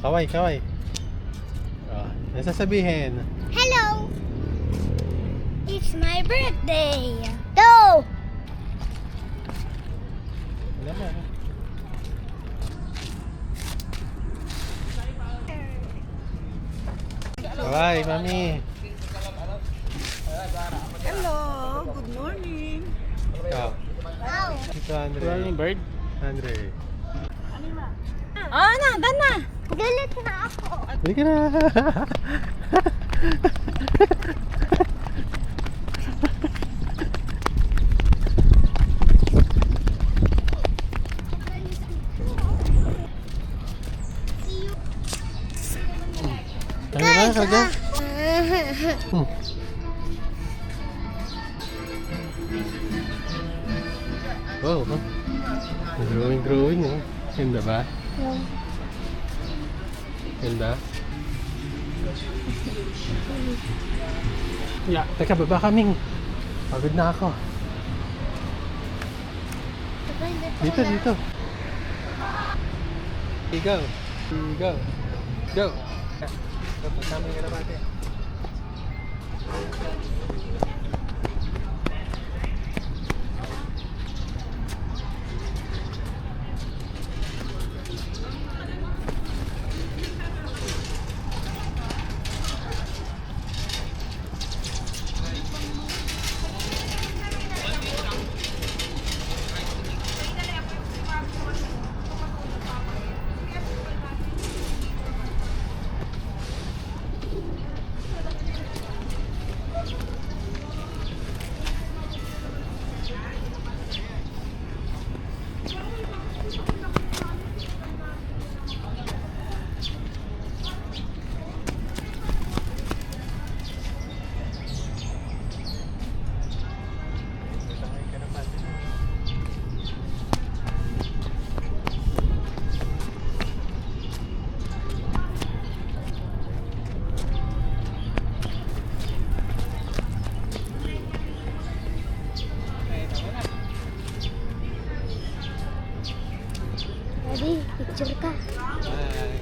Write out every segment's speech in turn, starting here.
kaway, kaway. Ano sasabihin? Hello! It's my birthday! Go! Ano naman? Kaway, mami. Hello, good morning. Ikaw. Wow! Ito, Andre. Running bird? Andre. Ah, na, dan na. Galit na ako! Hindi ka na. Ano na, Kaga? Wow, huh? Growing, oh. Ganda ba? Ganda? Yeah, teka, baba kaming. Pagod na ako. Dito. Go. Go. Go. Dapat kami ka na bate. Ready? Picture ka. Bye.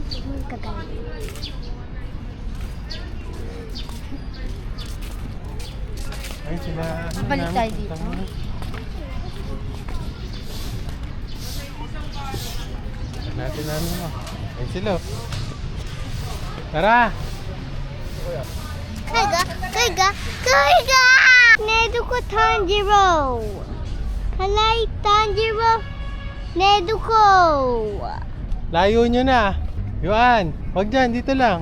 Huwag ka galit. Ay, sila. Balik tayo dito. Natin mo. Ayun sila. Tara! Kaiga! Nedu ko Tanjiro! Halay Tanjiro! Nedu ko! Layo nyo na. Yuan, wag dyan, dito lang.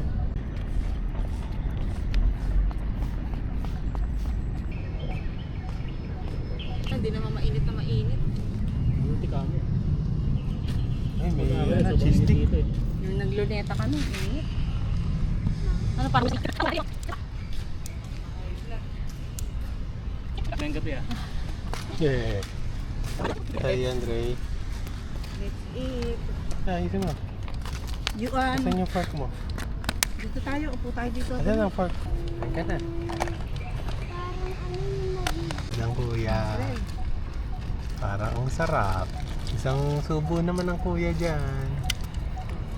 Hindi naman mainit na mainit. Buti kami. Ay, may cheese stick. Yung nagluneta kami, init. Ano parang Ngayong gabi ah. Yeah. Tayo, Andre. Let's eat. Isin mo. Yuan. Saan yung fork mo? Dito tayo, upo tayo dito. Asan ang fork? Saan ka na? Ng kuya. Parang ang sarap. Isang subo naman ng kuya dyan.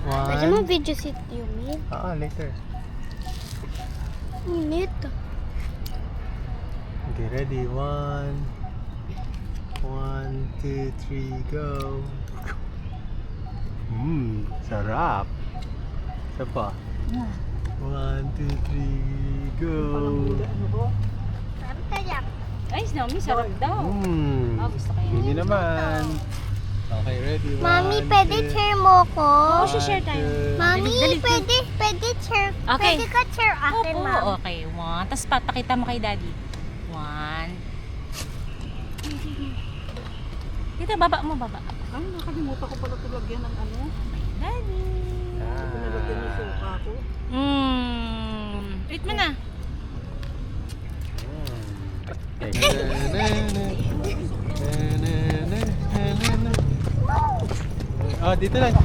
Pwede mo One. video sit Yumi? Oo, later. Init. Okay, ready? 1, 2, 3, go. Sarap. Isa pa. 1, 2, 3, go. Sarap tayo. Ay, Naomi, sarap daw. Gusto ko yan. Hindi naman. Okay, ready? Mami, 1, pwede 2, share mo ko? Oo, share tayo. Mami, Dali. pwede share. Okay. Pwede ka share akin, Opo, ma'am. okay. One. Tapos papakita mo kay daddy. One. Dito, baba mo, baba. Ay, nakalimutan ko pala tulagyan ng ano. Daddy. Nalagyan ng suka ko. Wait mo na. Oh, dito lang.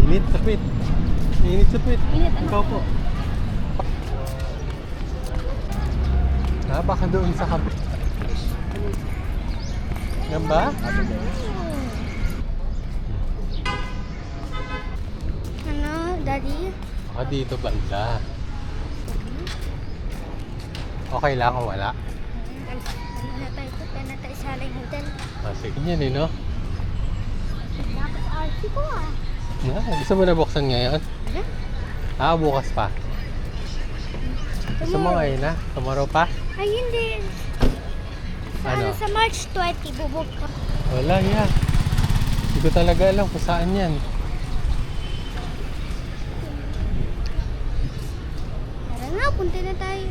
Init sa pit. Init sa pit. Init, ano? Ikaw po. Ah, baka doon sa kapit. Yan ba? Ano, Daddy? Baka dito banda. Okay lang kung wala. Ano na tayo? Punta na tayo sa Aling Hotel. Ah, sige yan eh, no? Dapat RC ko ah. Gusto mo na buksan ngayon? Ano? Ah, bukas pa. Gusto mo ngayon na? Tomorrow pa? Ay, hindi. Ano? Sa March 20, bubuk ka. Wala yan. Hindi ko talaga alam kung saan yan. Tara na, punta na tayo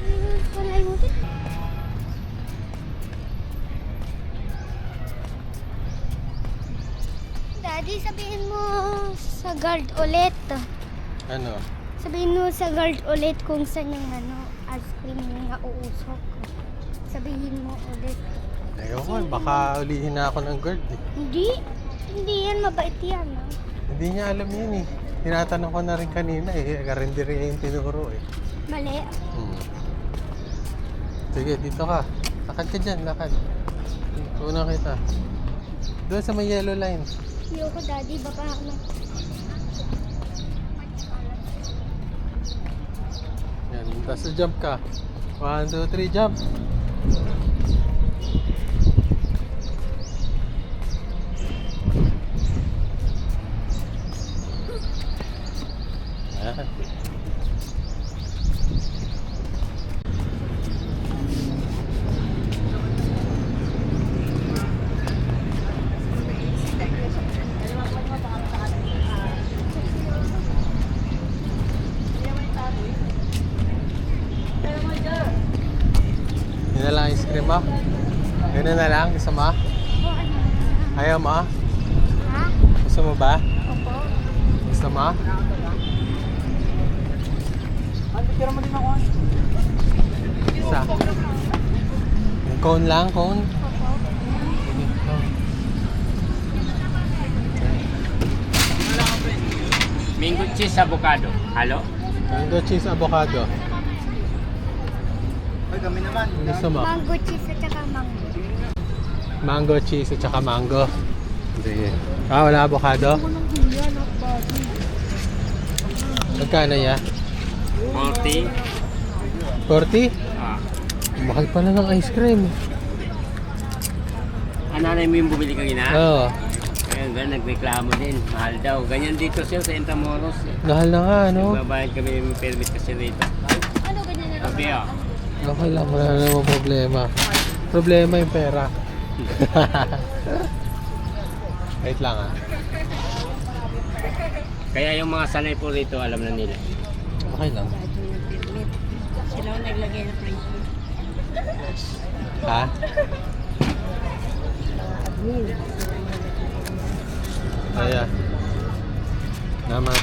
sa Aling Hotel. Daddy, sabihin mo sa guard ulit. Ano? Sabihin mo sa guard ulit kung saan yung ice cream yung nauusok. Sabihin mo ulit. Ayaw ko, baka ulihin na ako ng guard eh. Hindi yan, mabait yan. Ah. Hindi niya alam yun eh. Tinatanong ko na rin kanina eh. Karindiri yung tinuro eh. Mali. Sige, dito ka. Lakad ka dyan, lakad. Una kita. Doon sa may yellow line. Ayoko, Daddy, baka ako. Yan, tapos jump ka. 1, 2, 3, jump. Yan. Yun na lang ice cream mo? Yun na lang, gusto mo? Opo, ano? Ayaw mo? Ha? Gusto mo ba? Opo. Gusto mo? Isa. Yung cone lang, cone? Opo. Mango cheese avocado. Halo? Mango cheese avocado. Ay, kami naman. Gusto mo? Mango cheese at saka mango. Mango cheese at saka mango. Sige. Ah, wala avocado? Magkano ya? 40. 40? Ah. Mahal pala ng ice cream. Ananay mo yung bumili kanina? Oo. Ayun, ganun, nagreklamo din. Mahal daw. Ganyan dito siya sa Intramuros. Mahal na nga, no? Magbabayad kami ng permit kasi rito. Ano, ganyan na lang? Sabi ah. Okay lang, wala namang problema. Problema yung pera. Wait lang ah. Kaya yung mga sanay po rito, alam na nila. Okay lang. Sila ang naglagay ng price. Ha? Ayan. Naman.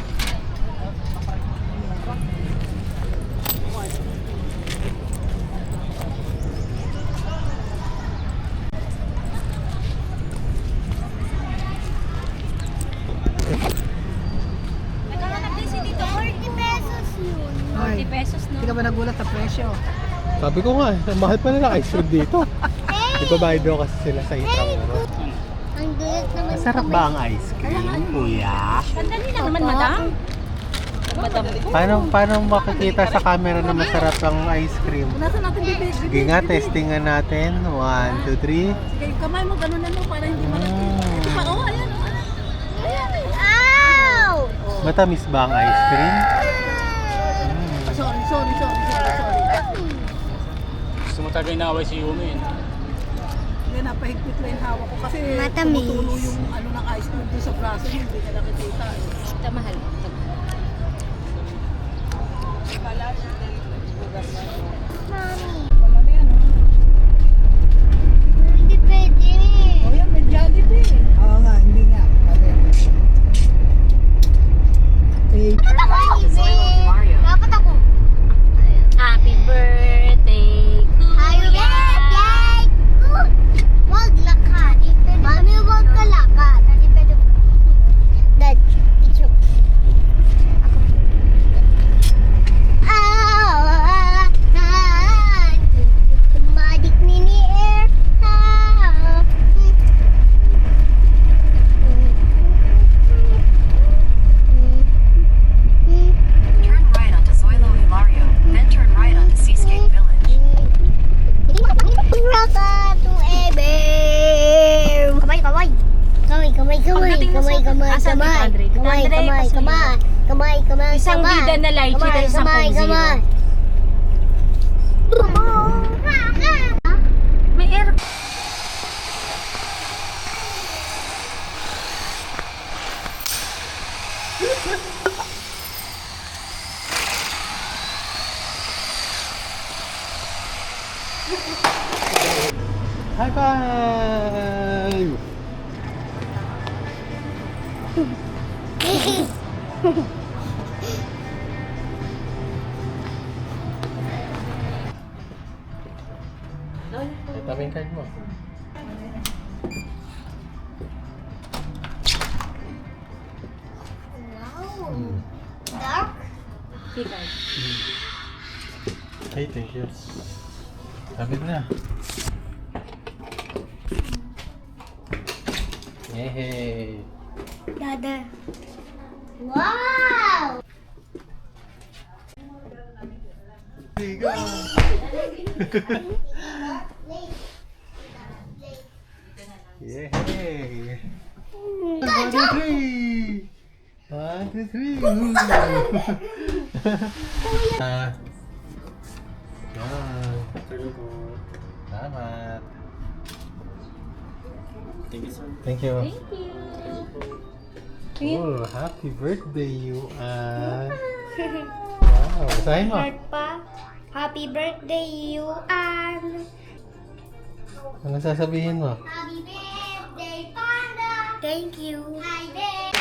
Naghahanap din si Tito. 40 pesos yun. 40 pesos, no? Hindi ka ba nagulat sa presyo? Sabi ko nga, ang mahal pala ng ice cream dito. Ibabayad daw kasi sila sa Intramuros. Ang duyot naman. Masarap ba ang ice cream, kuya? Sandali lang naman, madam. Madam. Paano makikita sa camera na masarap ang ice cream? Nasa natin bibig? Sige nga, testingan natin. 1, 2, 3. Sige, kamay mo, ganun na no, para hindi malaki. Ito pa, oh, ayan. Ow! Matamis ba ang ice cream? Sorry. Gusto mo talaga inaway si Yumi. Hindi, napahigpit lang yung hawak ko kasi Matamis. tumutulo yung ano ng ice cream doon sa braso, hindi ka nakikita. Ito mahal. Mami, hindi pwede. Oh, yan, may Jollibee. Oo nga, hindi nga. Okay. Dapat ako. Happy birthday to Happy birthday to... Wag lakad. Mami, wag ka lakad. Dad, it's okay. Pagdating na sa asan ni Andre? Isang bida na lychee tayo sa 10. May air. High five! Ito yung card mo. Dark? Keycard. Hey, thank you. Sabi na. Yehey! Dada. Wow! There you go! Yehey! 1, 2, 3! 1, 2, 3! Yan. Salamat. Thank you. Oh, happy birthday, Yuan. Wow, basahin mo. Heart pa. Happy birthday, Yuan. Ano sasabihin mo? Happy birthday, Panda. Thank you. Hi, babe.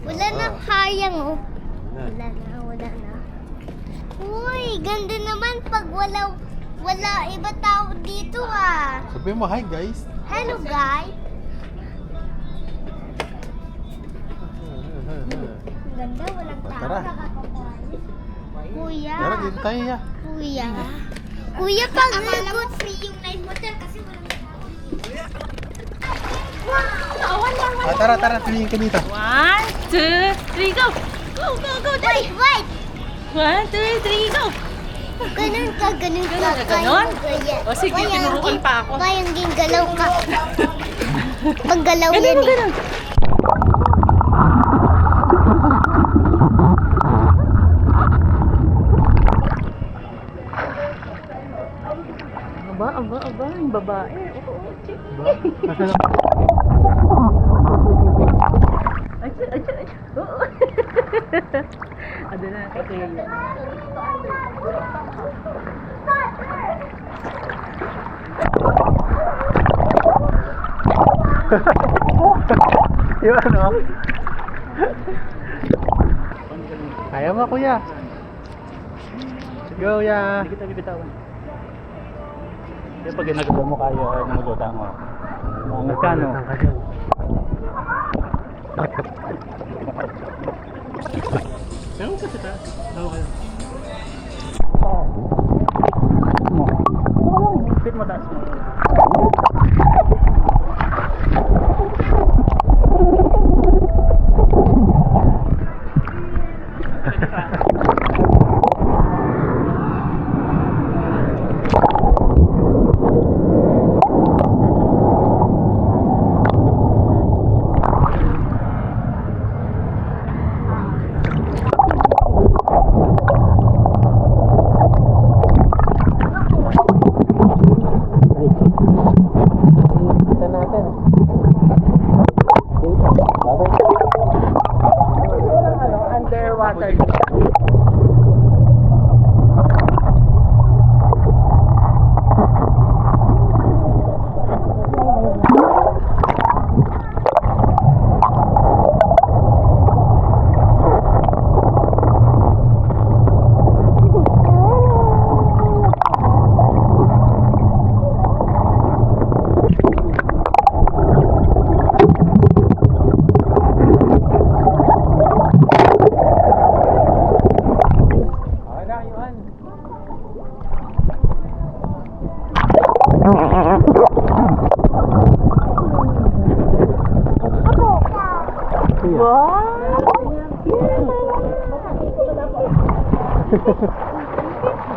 Wala na hayang, oh. Wala na. Uy, ganda naman pag wala iba tao dito, ah. Sabihin mo, hi guys. Hello, guys. Ganda, walang tao. Tara. Kuya. Tara, dito tayo ya. Kuya, pag free yung night motel kasi walang tao. Tara, tumingin ka dito. 1, 2, 3, go! Go, go, go, Daddy! Wait! 1, 2, 3, go! Ganun ka. Ganun? O sige, tinuruan pa ako. Kayang galaw ka. Paggalaw Ganun yan mo, eh. ganun. Aba, yung babae. Nasaan na? Ay. Oo. Ano na, kasi Yung ano? Kaya mo, kuya. Go, ya. Hindi kita bibitawan. Kaya pag ginagawa mo kaya na magutang mo. Angat ka, no? Ewan kasi ta. Ewan kayo. Fit mo taas mo. underwater.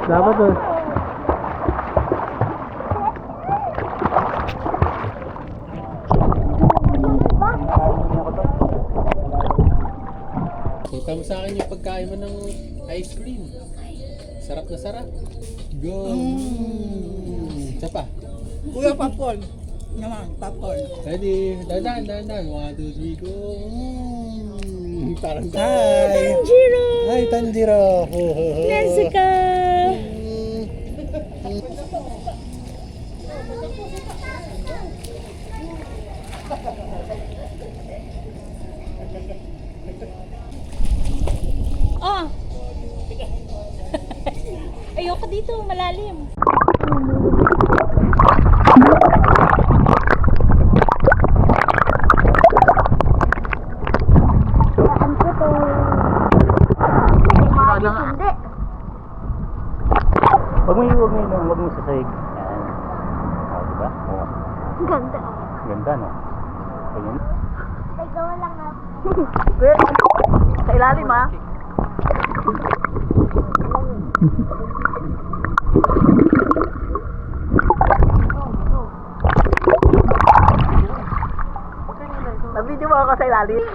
Dapat Tama sa akin yung pagkain mo ng ice cream. Sarap na sarap. Go! Isa pa. Kuya, popcorn. Naman, popcorn. Ready? Dandan, dandan. 1, 2, 3, go! Parang Tanjiro! Hi, Tanjiro! Natsuka! Oh! Ayoko dito, malalim. Hindi. Huwag mo sasahig. Yan. Oh, diba? Oh. Ganda. Ganda, no? Ganyan. Ikaw lang ah. Sa ilalim ah. Nabidyo mo ako sa ilalim.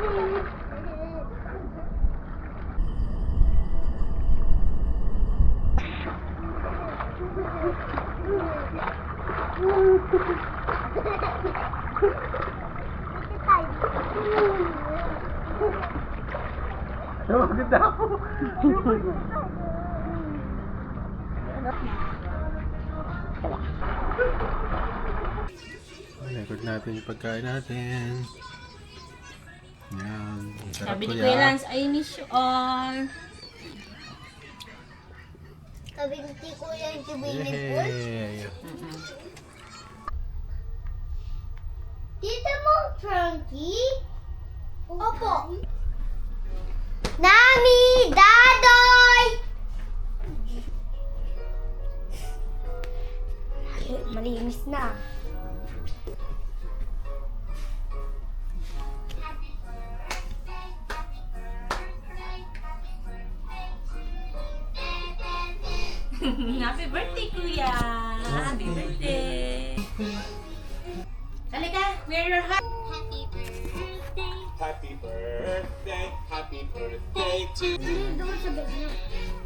Record natin yung pagkain natin. Yan. Ang sarap Sabi ko ni yan. Kuya Lance, I miss you all. Sabi ni Kuya yung swimming pool. Yay! Tita mo, Frankie? Opo. Nami! Dadoy! Malinis na. Happy birthday, Kuya! Happy birthday! Halika, wear your hat. Happy birthday to Hindi, doon sa bed niya.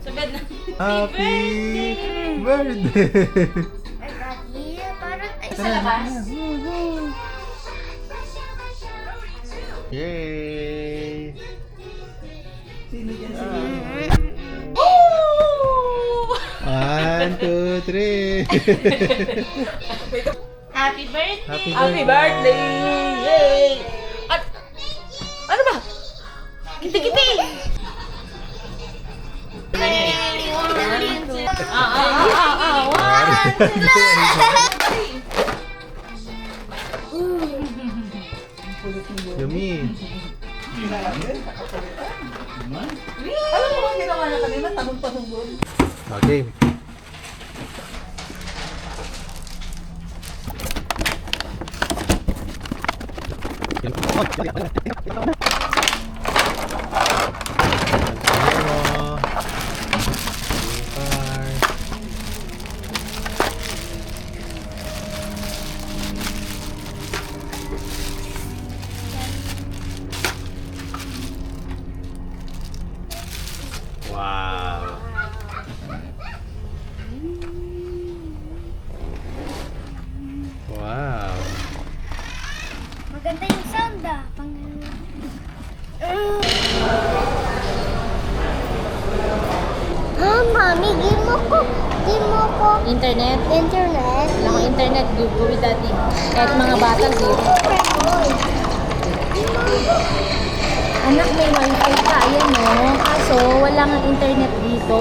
Sa bed na. Happy birthday! Ay, Daddy, parang... Ay, Sa labas. Yay! Ooh! 1, 2, 3! Happy birthday! Happy birthday! Yay! At, ano ba? Kiti-kiti! Yummy! Alam mo kung ginawa na kanina, tanong-tanong doon. Okay. Wow. Wow. Maganda yung sound ah. Mami, give mo ko. Internet? Internet. Wala akong internet, go with daddy. Kahit mga bata, zero. Anak, may wifi ka, ayan no. Kaso, wala nga internet dito.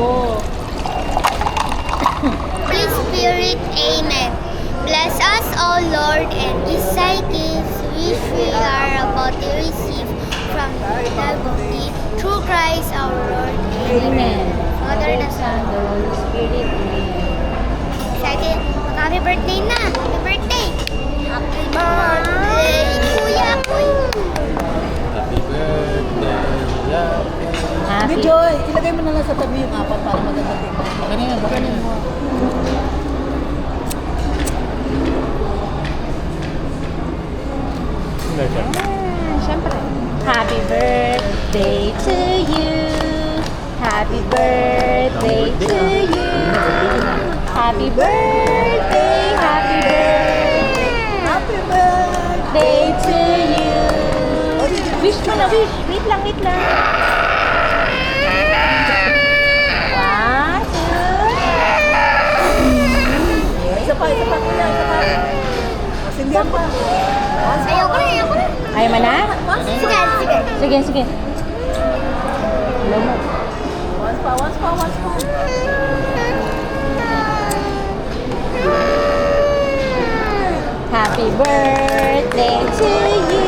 Holy Spirit, Amen. Bless us, O Lord, and recite gifts which we are about to receive from the love of Thee, through Christ our Lord. Amen. Father na Son. The Holy Spirit, amen. Excited. Happy birthday na. Happy birthday. Happy birthday, Kuya Kuy. Happy birthday. Happy. Joy, ilagay mo na lang sa tabi yung apat para maganda din. Baka na. Siyempre. Happy birthday to you. Happy birthday to you. Happy birthday, happy birthday. Happy birthday to you. Wish mo na, wish. Wait lang, wait lang. 1, 2. Isa pa, kuya, isa pa. Sindihan pa. Ayoko na. Ayaw mo na? Sige. Sige, sige. Hello mo. Once pa. Happy birthday to you.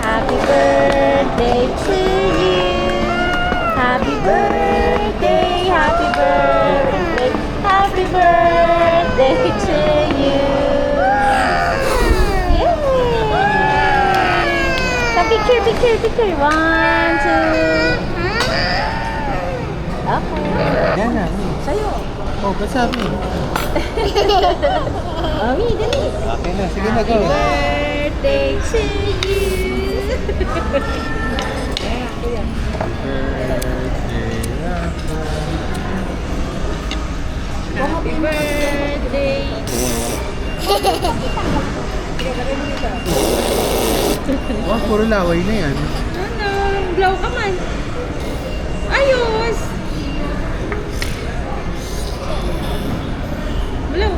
Happy birthday to you. Happy birthday, happy birthday, happy birthday to you. Yay! Sa picture. 1, 2. Okay. Yan na. Sa'yo. Oh, ba't sabi? Mami, dali. Okay na, sige na, go. Birthday to you. Happy birthday. Oh, puro laway na yan. Ano? Blow ka man. Ayos. Blow.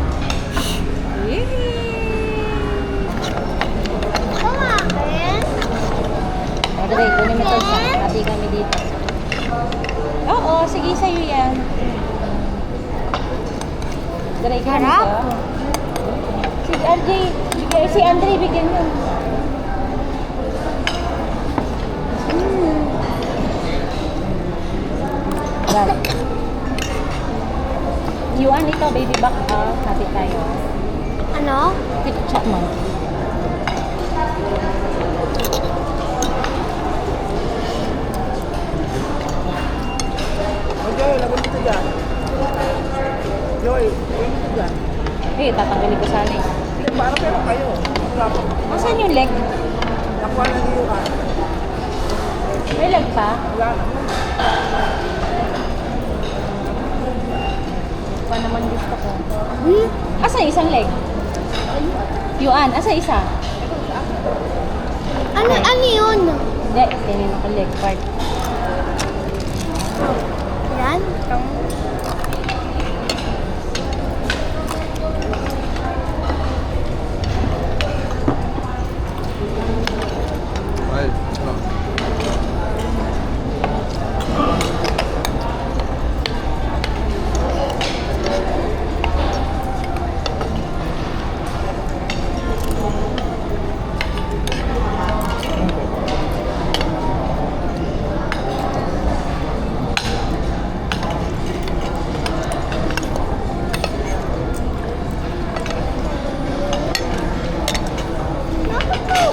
Yay. Kumain. Dali, kunin mo ito siya. Pati kami dito. Oo, sige sa'yo yan. Dali, kunin mo ito. Si RJ, si Andre, bigyan mo. Yan. Yuan ito, baby back. Happy tayo. Ano? Chat mo. Joy, lagyan mo ito dyan. Joy, lagyan mo ito dyan. Eh, tatanggalin ko sana eh. Para pero kayo. Wala pa. Asan yung leg? Nakuha na niyo ka. May leg pa? Wala na. Pa naman gusto ko. Asa isang leg? Yuan, asa isa? Ano yun? Hindi, tinino ko leg part. Yan? Well, oh.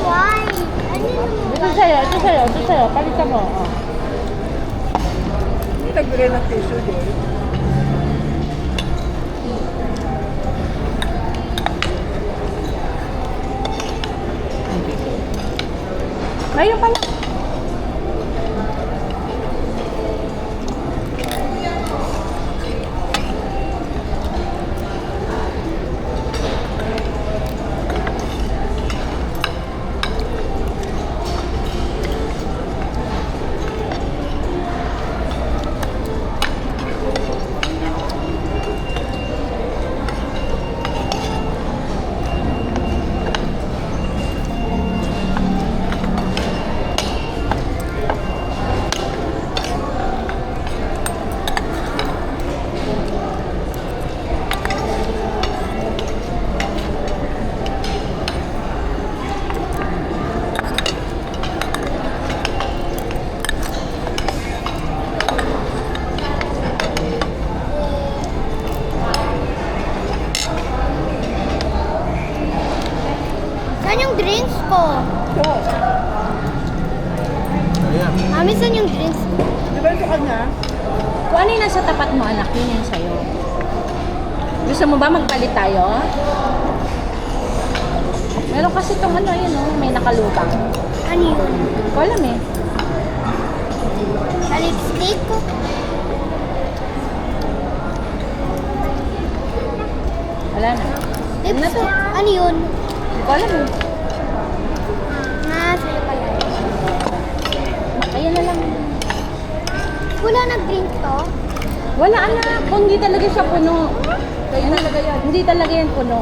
Why? Ano yun? Ito sa'yo. Palitan mo. Oh. Hindi nagbigay ng tissue, Joy. Ayun pala. Saan yung drinks ko? Ayan. Mami, saan yung drinks ko? Di ba ito kanya? Kung ano yung nasa tapat mo, anak, yun yung sa'yo. Gusto mo ba magpalit tayo? Meron kasi itong ano, yun, oh, may nakalutang. Ano yun? Ko alam eh. Sa lipstick. Wala na. Lipstick. Ano yun? Hindi ko alam eh. Sa'yo pala. Ayan na lang. Wala nag-drink to? Wala anak. Kung hindi talaga siya puno. Kaya talaga yan. Hindi talaga yan puno.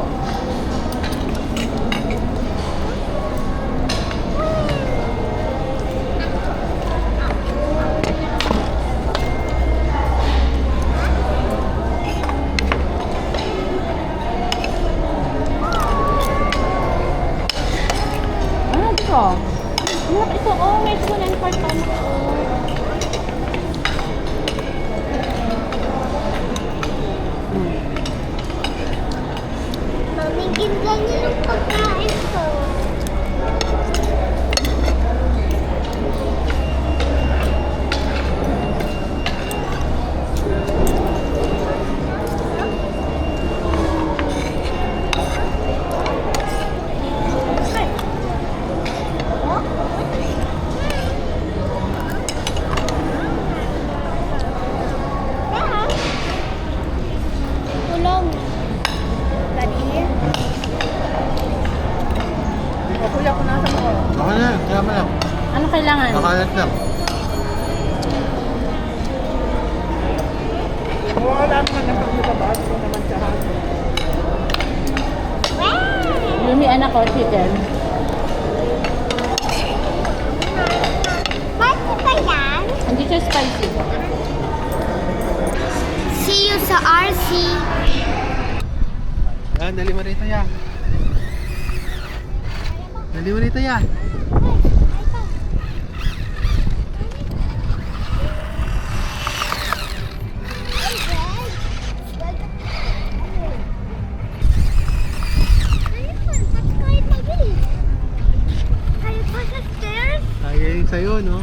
Ano ito? Anak, ito. Oh, may exponent part pa. Mamingin ganyan yung pagkain ko. Tulong. Daddy. Kuya, kung nasa mo. Baka na, kaya mo lang. Ano kailangan? Nakalat lang. Wala naman ng pagkabas ko naman sa hapon. Yung may anak ko, chicken. Pati pa yan? Hindi siya spicy. See you sa RC. Yan, dali mo rito ya. Dali mo rito ya. Kaya yung sa'yo, no?